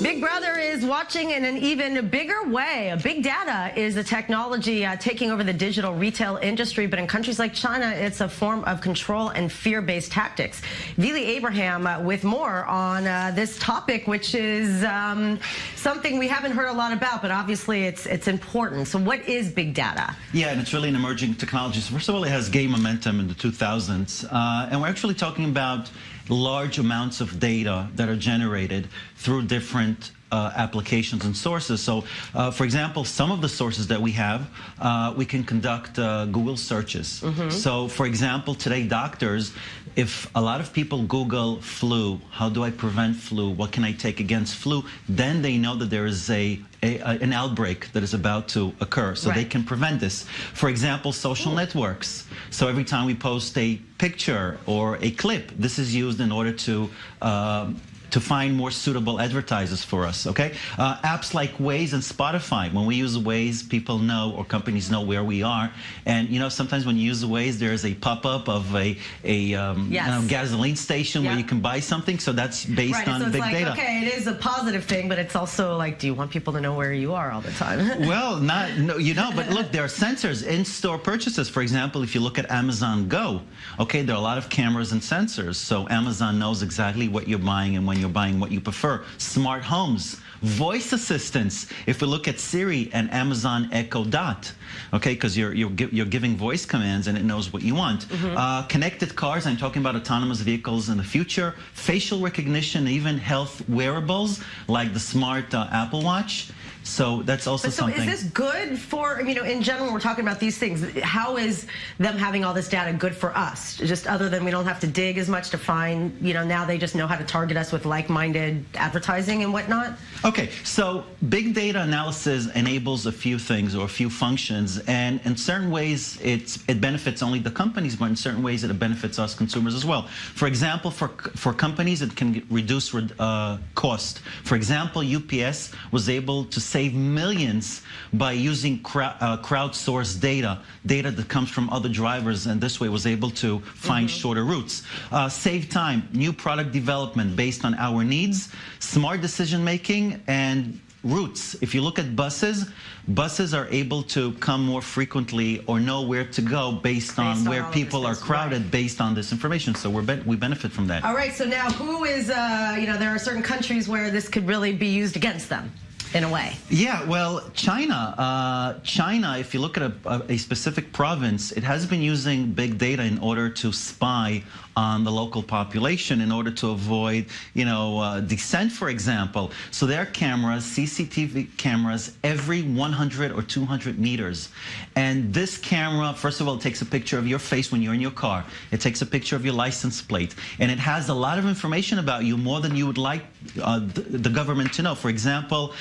Big Brother is watching in an even bigger way. Big data is a technology taking over the digital retail industry, but in countries like China, it's a form of control and fear-based tactics. Vili Abraham with more on this topic, which is something we haven't heard a lot about, but obviously it's important. So what is big data? Yeah, and it's really an emerging technology. So first of all, it has gained momentum in the 2000s, and we're actually talking about large amounts of data that are generated through different applications and sources. So, for example, some of the sources that we have, we can conduct Google searches. So, for example, today doctors, if a lot of people Google flu, how do I prevent flu, what can I take against flu, then they know that there is an outbreak that is about to occur, so they can prevent this. For example, social networks. So every time we post a picture or a clip, this is used in order to find more suitable advertisers for us, okay? Apps like Waze and Spotify. When we use Waze, people know, or companies know where we are. And, you know, sometimes when you use Waze, there's a pop-up of a gasoline station where you can buy something. So that's based on so big data. Okay, it is a positive thing, but it's also like, do you want people to know where you are all the time? Well, but look, there are sensors in-store purchases. For example, if you look at Amazon Go, okay, there are a lot of cameras and sensors. So Amazon knows exactly what you're buying and when you're buying what you prefer. Smart homes, voice assistants. If we look at Siri and Amazon Echo Dot, okay, because you're giving voice commands and it knows what you want. Connected cars, I'm talking about autonomous vehicles in the future. Facial recognition, even health wearables like the smart Apple Watch. So that's also something. So is this good for, you know, in general, we're talking about these things. How is them having all this data good for us? Just other than we don't have to dig as much to find, you know, now they just know how to target us with like-minded advertising and whatnot? Okay, so big data analysis enables a few things or a few functions, and in certain ways it benefits only the companies, but in certain ways it benefits us consumers as well. For example, for companies, it can reduce cost. For example, UPS was able to save millions by using crowdsourced data that comes from other drivers, and this way was able to find shorter routes. Save time, new product development based on our needs, smart decision making, and routes. If you look at buses are able to come more frequently or know where to go based on where people are crowded based on this information. So we benefit from that. All right, so now who is, you know, there are certain countries where this could really be used against them in a way. Yeah, well, China, if you look at a specific province, it has been using big data in order to spy on the local population in order to avoid, you know, dissent, for example. So there are cameras, CCTV cameras, every 100 or 200 meters. And this camera, first of all, takes a picture of your face when you're in your car. It takes a picture of your license plate. And it has a lot of information about you, more than you would like the government to know. For example,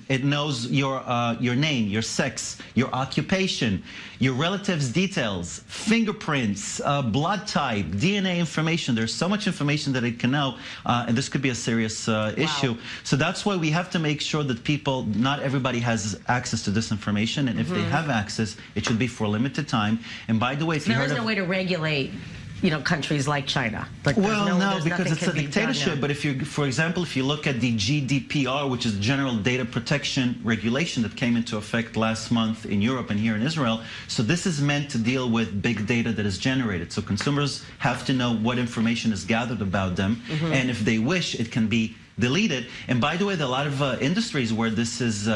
it knows your name, your sex, your occupation, your relatives' details, fingerprints, blood type, DNA information. There's so much information that it can know, and this could be a serious issue. So that's why we have to make sure that people, not everybody has access to this information, and if they have access, it should be for a limited time. And by the way, if you heard of... There is no way to regulate, you know, countries like China. Like, well, no, because it's a dictatorship. But if you, for example, if you look at the GDPR, which is General Data Protection Regulation that came into effect last month in Europe and here in Israel, so this is meant to deal with big data that is generated. So consumers have to know what information is gathered about them, and if they wish, it can be deleted. And by the way, there are a lot of industries where this is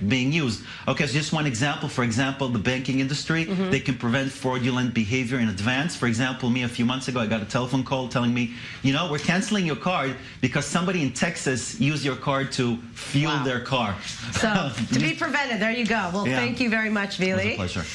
being used. Okay, so just one example. For example, the banking industry, they can prevent fraudulent behavior in advance. For example, me a few months ago, I got a telephone call telling me, you know, we're canceling your card because somebody in Texas used your card to fuel their car. So to be prevented, there you go. Well, thank you very much, Vili. It was a pleasure.